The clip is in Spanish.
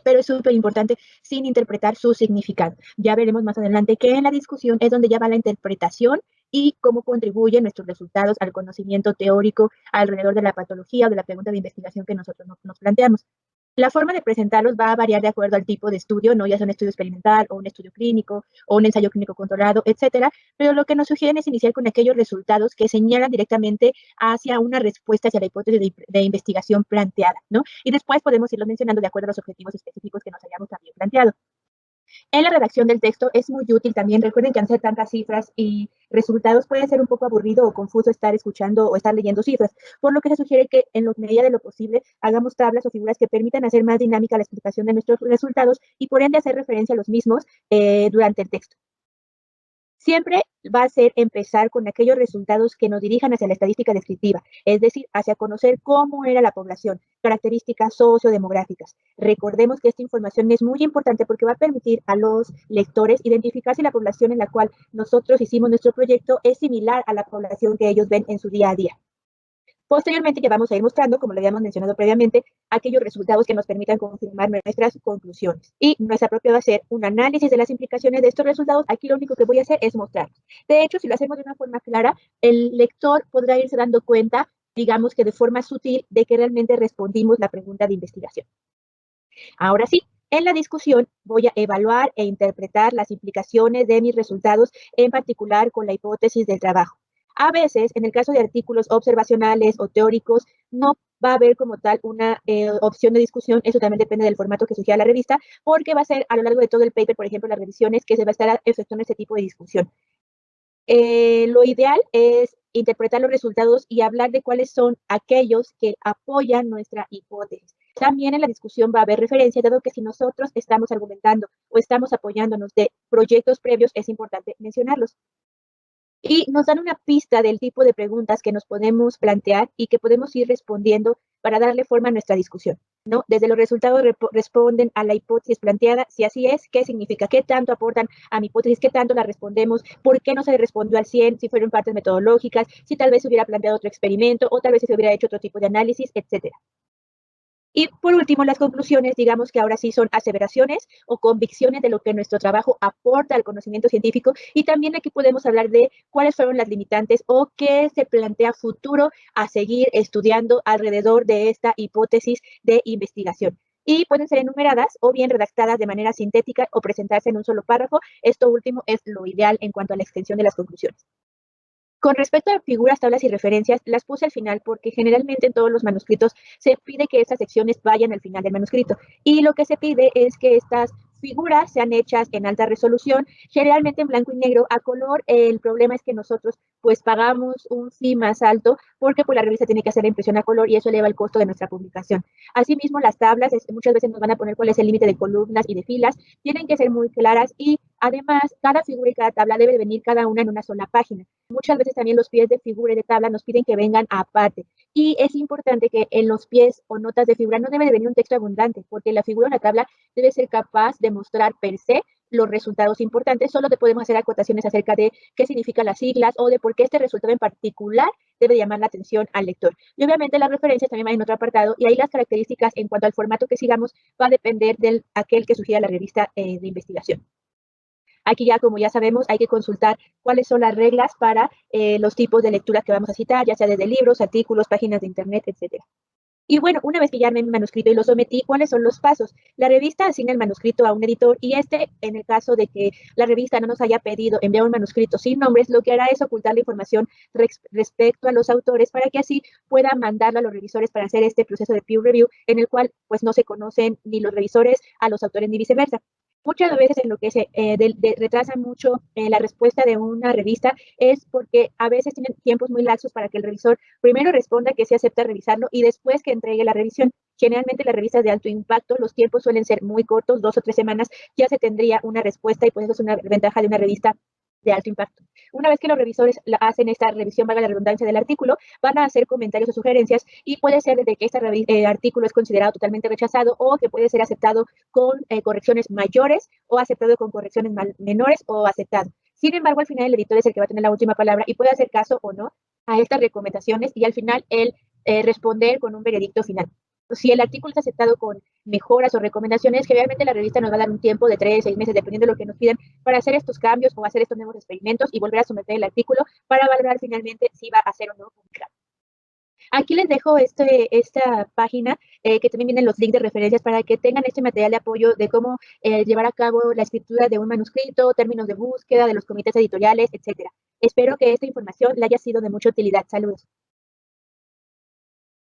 pero es súper importante sin interpretar su significado. Ya veremos más adelante que en la discusión es donde ya va la interpretación y cómo contribuyen nuestros resultados al conocimiento teórico alrededor de la patología o de la pregunta de investigación que nosotros nos planteamos. La forma de presentarlos va a variar de acuerdo al tipo de estudio, ¿no? Ya sea un estudio experimental o un estudio clínico o un ensayo clínico controlado, etcétera. Pero lo que nos sugieren es iniciar con aquellos resultados que señalan directamente hacia una respuesta hacia la hipótesis de investigación planteada, ¿no? Y después podemos irlos mencionando de acuerdo a los objetivos específicos que nos hayamos también planteado. En la redacción del texto es muy útil también. Recuerden que al ser tantas cifras y resultados puede ser un poco aburrido o confuso estar escuchando o estar leyendo cifras, por lo que se sugiere que en la medida de lo posible hagamos tablas o figuras que permitan hacer más dinámica la explicación de nuestros resultados y por ende hacer referencia a los mismos durante el texto. Siempre va a ser empezar con aquellos resultados que nos dirijan hacia la estadística descriptiva, es decir, hacia conocer cómo era la población, características sociodemográficas. Recordemos que esta información es muy importante porque va a permitir a los lectores identificar si la población en la cual nosotros hicimos nuestro proyecto es similar a la población que ellos ven en su día a día. Posteriormente ya vamos a ir mostrando, como lo habíamos mencionado previamente, aquellos resultados que nos permitan confirmar nuestras conclusiones. Y no es apropiado hacer un análisis de las implicaciones de estos resultados. Aquí lo único que voy a hacer es mostrarlos. De hecho, si lo hacemos de una forma clara, el lector podrá irse dando cuenta, digamos que de forma sutil, de que realmente respondimos la pregunta de investigación. Ahora sí, en la discusión voy a evaluar e interpretar las implicaciones de mis resultados, en particular con la hipótesis del trabajo. A veces, en el caso de artículos observacionales o teóricos, no va a haber como tal una opción de discusión. Eso también depende del formato que sugiera la revista, porque va a ser a lo largo de todo el paper, por ejemplo, las revisiones, que se va a estar efectuando este tipo de discusión. Lo ideal es interpretar los resultados y hablar de cuáles son aquellos que apoyan nuestra hipótesis. También en la discusión va a haber referencia, dado que si nosotros estamos argumentando o estamos apoyándonos de proyectos previos, es importante mencionarlos. Y nos dan una pista del tipo de preguntas que nos podemos plantear y que podemos ir respondiendo para darle forma a nuestra discusión, ¿no? Desde los resultados responden a la hipótesis planteada. Si así es, ¿qué significa? ¿Qué tanto aportan a mi hipótesis? ¿Qué tanto la respondemos? ¿Por qué no se le respondió al 100? Si fueron partes metodológicas, si tal vez se hubiera planteado otro experimento o tal vez se hubiera hecho otro tipo de análisis, etcétera. Y por último, las conclusiones, digamos que ahora sí son aseveraciones o convicciones de lo que nuestro trabajo aporta al conocimiento científico, y también aquí podemos hablar de cuáles fueron las limitantes o qué se plantea futuro a seguir estudiando alrededor de esta hipótesis de investigación. Y pueden ser enumeradas o bien redactadas de manera sintética o presentarse en un solo párrafo. Esto último es lo ideal en cuanto a la extensión de las conclusiones. Con respecto a figuras, tablas y referencias, las puse al final porque generalmente en todos los manuscritos se pide que estas secciones vayan al final del manuscrito. Y lo que se pide es que estas figuras sean hechas en alta resolución, generalmente en blanco y negro. A color, el problema es que nosotros pues pagamos un fee más alto porque pues la revista tiene que hacer la impresión a color y eso eleva el costo de nuestra publicación. Asimismo, las tablas muchas veces nos van a poner cuál es el límite de columnas y de filas, tienen que ser muy claras y además cada figura y cada tabla debe venir cada una en una sola página. Muchas veces también los pies de figura y de tabla nos piden que vengan aparte. Y es importante que en los pies o notas de figura no debe de venir un texto abundante, porque la figura o la tabla debe ser capaz de mostrar per se los resultados importantes. Solo te podemos hacer acotaciones acerca de qué significan las siglas o de por qué este resultado en particular debe llamar la atención al lector. Y obviamente las referencias también van en otro apartado, y ahí las características en cuanto al formato que sigamos va a depender de aquel que sugiera la revista de investigación. Aquí ya, como ya sabemos, hay que consultar cuáles son las reglas para los tipos de lectura que vamos a citar, ya sea desde libros, artículos, páginas de internet, etc. Y bueno, una vez que ya armé mi manuscrito y lo sometí, ¿cuáles son los pasos? La revista asigna el manuscrito a un editor y en el caso de que la revista no nos haya pedido enviar un manuscrito sin nombres, lo que hará es ocultar la información respecto a los autores para que así puedan mandarlo a los revisores para hacer este proceso de peer review, en el cual pues no se conocen ni los revisores a los autores ni viceversa. Muchas veces en lo que se retrasa mucho la respuesta de una revista es porque a veces tienen tiempos muy laxos para que el revisor primero responda que se acepta revisarlo y después que entregue la revisión. Generalmente las revistas de alto impacto, los tiempos suelen ser muy cortos, 2 o 3 semanas, ya se tendría una respuesta y pues eso es una ventaja de una revista de alto impacto. Una vez que los revisores hacen esta revisión, valga la redundancia del artículo, van a hacer comentarios o sugerencias y puede ser desde que este artículo es considerado totalmente rechazado o que puede ser aceptado con correcciones mayores o aceptado con correcciones menores o aceptado. Sin embargo, al final el editor es el que va a tener la última palabra y puede hacer caso o no a estas recomendaciones y al final él responder con un veredicto final. si el artículo es aceptado con mejoras o recomendaciones, generalmente la revista nos va a dar un tiempo de 3, 6 meses, dependiendo de lo que nos pidan, para hacer estos cambios o hacer estos nuevos experimentos y volver a someter el artículo para valorar finalmente si va a ser o no publicado. Aquí les dejo esta página que también vienen los links de referencias para que tengan este material de apoyo de cómo llevar a cabo la escritura de un manuscrito, términos de búsqueda, de los comités editoriales, etcétera. Espero que esta información le haya sido de mucha utilidad. Saludos.